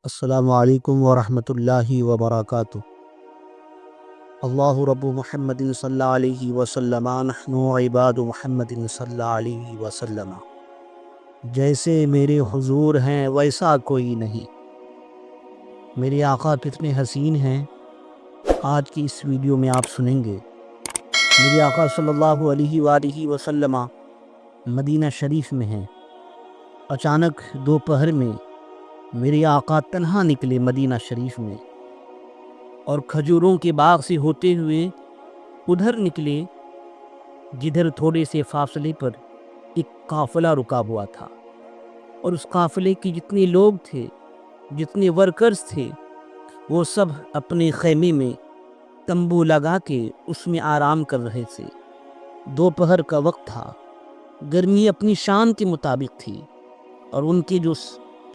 السلام علیکم ورحمۃ اللہ وبرکاتہ۔ اللہ رب محمد صلی اللہ علیہ وسلم، نحن عباد محمد صلی اللہ علیہ وسلم۔ جیسے میرے حضور ہیں ویسا کوئی نہیں۔ میرے آقا کتنے حسین ہیں، آج کی اس ویڈیو میں آپ سنیں گے۔ میرے آقا صلی اللہ علیہ وآلہ وسلم مدینہ شریف میں ہیں۔ اچانک دوپہر میں میرے آقا تنہا نکلے مدینہ شریف میں، اور کھجوروں کے باغ سے ہوتے ہوئے ادھر نکلے جدھر تھوڑے سے فاصلے پر ایک قافلہ رکا ہوا تھا، اور اس قافلے کے جتنے لوگ تھے، جتنے ورکرز تھے، وہ سب اپنے خیمے میں تمبو لگا کے اس میں آرام کر رہے تھے۔ دوپہر کا وقت تھا، گرمی اپنی شان کے مطابق تھی، اور ان کی جو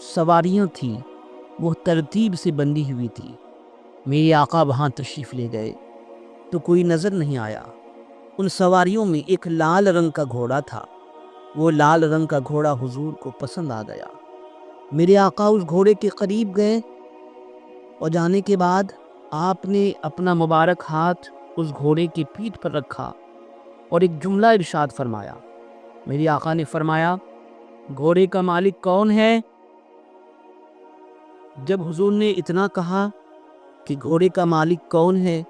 سواریاں تھیں وہ ترتیب سے بندھی ہوئی تھی۔ میرے آقا وہاں تشریف لے گئے تو کوئی نظر نہیں آیا۔ ان سواریوں میں ایک لال رنگ کا گھوڑا تھا۔ وہ لال رنگ کا گھوڑا حضور کو پسند آ گیا۔ میرے آقا اس گھوڑے کے قریب گئے، اور جانے کے بعد آپ نے اپنا مبارک ہاتھ اس گھوڑے کی پیٹھ پر رکھا اور ایک جملہ ارشاد فرمایا۔ میرے آقا نے فرمایا، گھوڑے کا مالک کون ہے؟ جب حضور نے اتنا کہا کہ گھوڑے کا مالک کون ہے،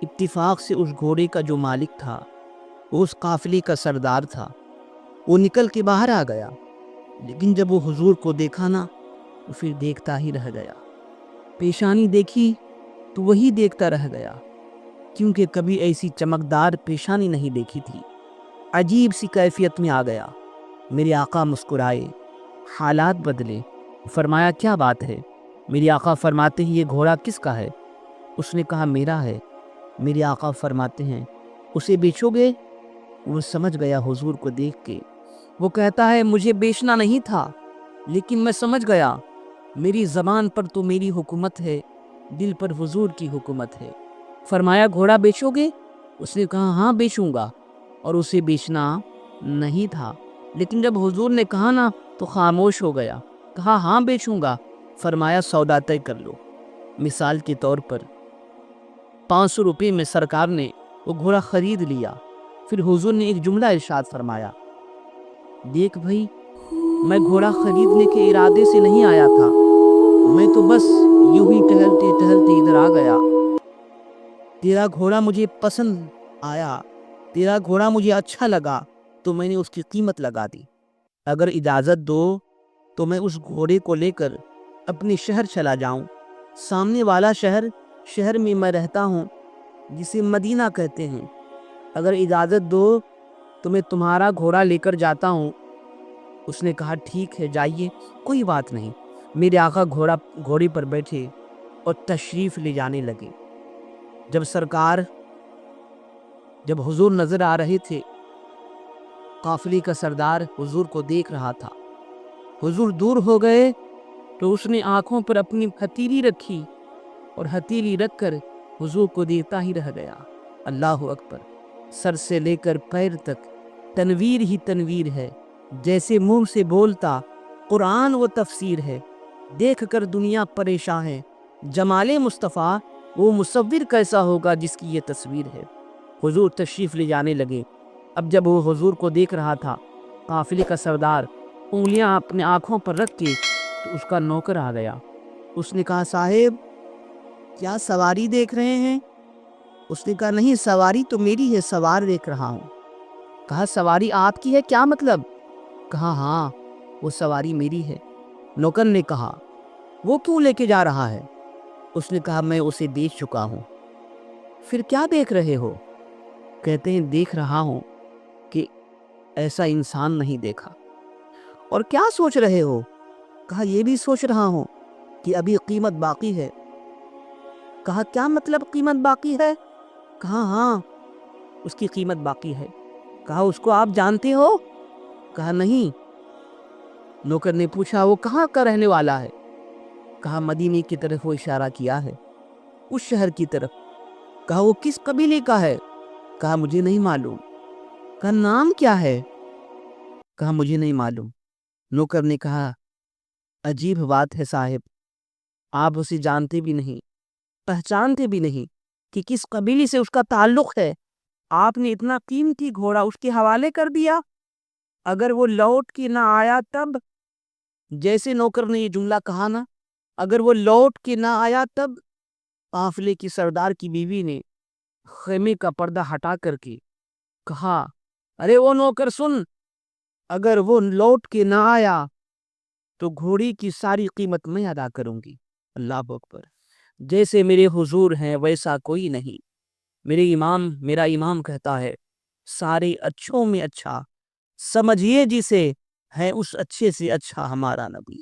اتفاق سے اس گھوڑے کا جو مالک تھا وہ اس قافلے کا سردار تھا۔ وہ نکل کے باہر آ گیا، لیکن جب وہ حضور کو دیکھا نا تو پھر دیکھتا ہی رہ گیا۔ پیشانی دیکھی تو وہی دیکھتا رہ گیا، کیونکہ کبھی ایسی چمکدار پیشانی نہیں دیکھی تھی۔ عجیب سی کیفیت میں آ گیا۔ میرے آقا مسکرائے، حالات بدلے۔ فرمایا، کیا بات ہے؟ میرے آقا فرماتے ہیں، یہ گھوڑا کس کا ہے؟ اس نے کہا، میرا ہے۔ میرے آقا فرماتے ہیں، اسے بیچو گے؟ وہ سمجھ گیا حضور کو دیکھ کے۔ وہ کہتا ہے، مجھے بیچنا نہیں تھا، لیکن میں سمجھ گیا میری زبان پر تو میری حکومت ہے، دل پر حضور کی حکومت ہے۔ فرمایا، گھوڑا بیچو گے؟ اس نے کہا، ہاں بیچوں گا، اور اسے بیچنا نہیں تھا، لیکن جب حضور نے کہا نا تو خاموش ہو گیا۔ کہا، ہاں بیچوں گا۔ فرمایا، سودا طے کر لو۔ مثال کے طور پر 500 روپے میں سرکار نے وہ گھوڑا خرید لیا۔ پھر حضور نے ایک جملہ ارشاد فرمایا، دیکھ بھائی، میں گھوڑا خریدنے کے ارادے سے نہیں آیا تھا، میں تو بس یوں ہی ٹہلتے ٹہلتے ادھر آ گیا۔ تیرا گھوڑا مجھے پسند آیا، تیرا گھوڑا مجھے اچھا لگا، تو میں نے اس کی قیمت لگا دی۔ اگر اجازت دو تو میں اس گھوڑے کو لے کر اپنے شہر چلا جاؤں۔ سامنے والا شہر میں میں رہتا ہوں، جسے مدینہ کہتے ہیں۔ اگر اجازت دو تو میں تمہارا گھوڑا لے کر جاتا ہوں۔ اس نے کہا، ٹھیک ہے، جائیے، کوئی بات نہیں۔ میرے آقا گھوڑے پر بیٹھے اور تشریف لے جانے لگے۔ جب حضور نظر آ رہے تھے، قافلے کا سردار حضور کو دیکھ رہا تھا۔ حضور دور ہو گئے تو اس نے آنکھوں پر اپنی ہتھیلی رکھی، اور ہتھیلی رکھ کر حضور کو دیکھتا ہی رہ گیا۔ اللہ اکبر! سر سے لے کر پیر تک تنویر ہی تنویر ہے، جیسے منہ سے بولتا قرآن و تفسیر ہے۔ دیکھ کر دنیا پریشان ہے، جمال مصطفیٰ وہ مصور کیسا ہوگا جس کی یہ تصویر ہے۔ حضور تشریف لے جانے لگے۔ اب جب وہ حضور کو دیکھ رہا تھا، قافلے کا سردار انگلیاں اپنے آنکھوں پر رکھ کے، تو اس کا نوکر آ گیا۔ اس نے کہا، صاحب کیا سواری دیکھ رہے ہیں؟ اس نے کہا، نہیں، سواری تو میری ہے، سوار دیکھ رہا ہوں۔ کہا، سواری آپ کی ہے؟ کیا مطلب؟ کہا، ہاں، وہ سواری میری ہے۔ نوکر نے کہا، وہ کیوں لے کے جا رہا ہے؟ اس نے کہا، میں اسے بیچ چکا ہوں۔ پھر کیا دیکھ رہے ہو؟ کہتے ہیں، دیکھ رہا ہوں کہ ایسا انسان نہیں دیکھا۔ اور کیا سوچ رہے ہو؟ کہا، یہ بھی سوچ رہا ہوں کہ ابھی قیمت باقی ہے۔ کہا، کیا مطلب قیمت باقی ہے؟ کہا، ہاں، اس کی قیمت باقی ہے۔ کہا، اس کو آپ جانتے ہو؟ کہا، نہیں۔ نوکر نے پوچھا، وہ کہاں کا رہنے والا ہے؟ کہا، مدینے کی طرف وہ اشارہ کیا ہے، اس شہر کی طرف۔ کہا، وہ کس قبیلے کا ہے؟ کہا، مجھے نہیں معلوم۔ کہا، نام کیا ہے؟ کہا، مجھے نہیں معلوم۔ نوکر نے کہا، عجیب بات ہے صاحب، آپ اسے جانتے بھی نہیں، پہچانتے بھی نہیں کہ کس قبیلے سے اس کا تعلق ہے، آپ نے اتنا قیمتی گھوڑا اس کے حوالے کر دیا، اگر وہ لوٹ کے نہ آیا تب؟ جیسے نوکر نے یہ جملہ کہا نا، اگر وہ لوٹ کے نہ آیا تب، قافلے کی سردار کی بیوی نے خیمے کا پردہ ہٹا کر کے کہا، ارے وہ نوکر سن، اگر وہ لوٹ کے نہ آیا تو گھوڑی کی ساری قیمت میں ادا کروں گی۔ اللہ اکبر! جیسے میرے حضور ہیں ویسا کوئی نہیں۔ میرا امام کہتا ہے، سارے اچھوں میں اچھا، سمجھیے جسے ہے اس اچھے سے اچھا ہمارا نبی۔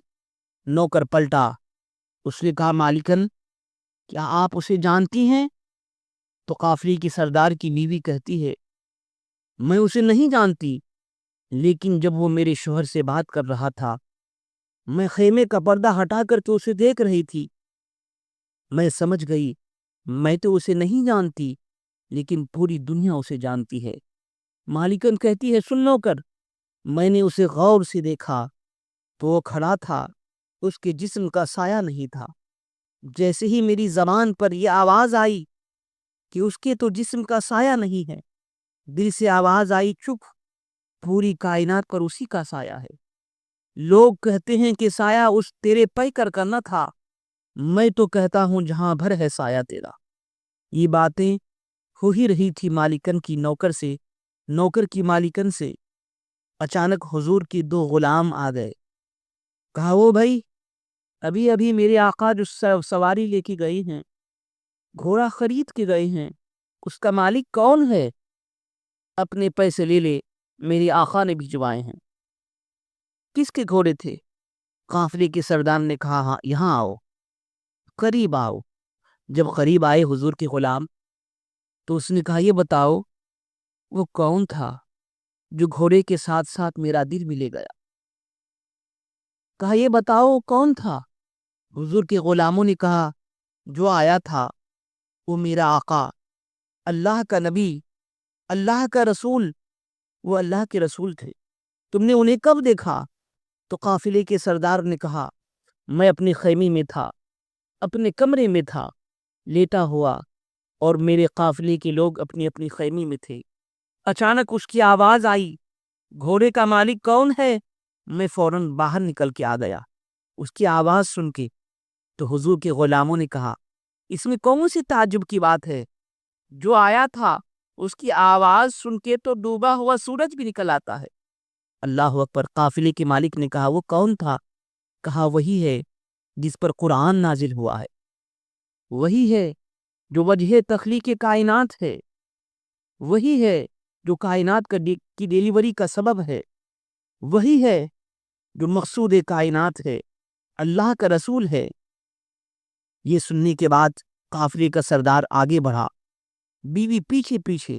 نوکر پلٹا، اس نے کہا، مالکن کیا آپ اسے جانتی ہیں؟ تو قافلے کی سردار کی بیوی کہتی ہے، میں اسے نہیں جانتی، لیکن جب وہ میرے شوہر سے بات کر رہا تھا، میں خیمے کا پردہ ہٹا کر کے اسے دیکھ رہی تھی، میں سمجھ گئی میں تو اسے نہیں جانتی، لیکن پوری دنیا اسے جانتی ہے۔ مالکن کہتی ہے، سن نوکر، میں نے اسے غور سے دیکھا تو وہ کھڑا تھا، اس کے جسم کا سایہ نہیں تھا۔ جیسے ہی میری زبان پر یہ آواز آئی کہ اس کے تو جسم کا سایہ نہیں ہے، دل سے آواز آئی، چپ، پوری کائنات پر اسی کا سایہ ہے۔ لوگ کہتے ہیں کہ سایہ اس تیرے پیکر کا نہ تھا، میں تو کہتا ہوں جہاں بھر ہے سایہ تیرا۔ یہ باتیں ہو ہی رہی تھی مالکن کی نوکر کی مالکن سے، اچانک حضور کی دو غلام آ گئے۔ کہا، وہ بھائی، ابھی میرے آقا جو سواری لے کے گئی ہیں، گھوڑا خرید کے گئے ہیں، اس کا مالک کون ہے؟ اپنے پیسے لے لے، میرے آقا نے بھجوائے ہیں۔ کس کے گھوڑے تھے؟ قافلے کے سردار نے کہا، ہاں، یہاں آؤ، قریب آؤ۔ جب قریب آئے حضور کے غلام، تو اس نے کہا، یہ بتاؤ وہ کون تھا جو گھوڑے کے ساتھ ساتھ میرا دل بھی لے گیا؟ کہا، یہ بتاؤ کون تھا؟ حضور کے غلاموں نے کہا، جو آیا تھا وہ میرا آقا، اللہ کا نبی، اللہ کا رسول، وہ اللہ کے رسول تھے۔ تم نے انہیں کب دیکھا؟ تو قافلے کے سردار نے کہا، میں اپنے خیمے میں تھا، اپنے کمرے میں تھا، لیٹا ہوا، اور میرے قافلے کے لوگ اپنی اپنی خیمے میں تھے۔ اچانک اس کی آواز آئی، گھوڑے کا مالک کون ہے؟ میں فوراً باہر نکل کے آ گیا اس کی آواز سن کے۔ تو حضور کے غلاموں نے کہا، اس میں کون سی تعجب کی بات ہے؟ جو آیا تھا اس کی آواز سن کے تو ڈوبا ہوا سورج بھی نکل آتا ہے۔ اللہ اکبر! قافلے کے مالک نے کہا، وہ کون تھا؟ کہا، وہی ہے جس پر قرآن نازل ہوا ہے، وہی ہے جو وجہ تخلیق کائنات ہے، وہی ہے جو کائنات کی ڈیلیوری کا سبب ہے، وہی ہے جو مقصود کائنات ہے، اللہ کا رسول ہے۔ یہ سننے کے بعد قافلے کا سردار آگے بڑھا، بیوی پیچھے پیچھے،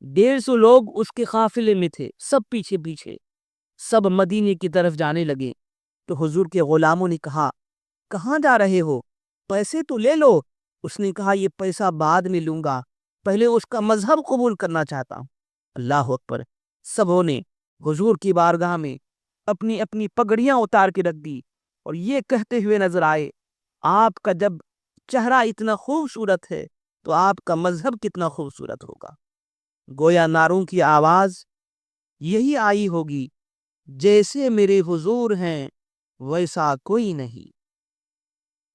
150 لوگ اس کے قافلے میں تھے، سب پیچھے پیچھے، سب مدینے کی طرف جانے لگے۔ تو حضور کے غلاموں نے کہا، کہاں جا رہے ہو؟ پیسے تو لے لو۔ اس نے کہا، یہ پیسہ بعد میں لوں گا، پہلے اس کا مذہب قبول کرنا چاہتا ہوں۔ اللہ اکبر! سبوں نے حضور کی بارگاہ میں اپنی اپنی پگڑیاں اتار کے رکھ دی، اور یہ کہتے ہوئے نظر آئے، آپ کا جب چہرہ اتنا خوبصورت ہے تو آپ کا مذہب کتنا خوبصورت ہوگا۔ گویا نعروں کی آواز یہی آئی ہوگی، جیسے میرے حضور ہیں ویسا کوئی نہیں۔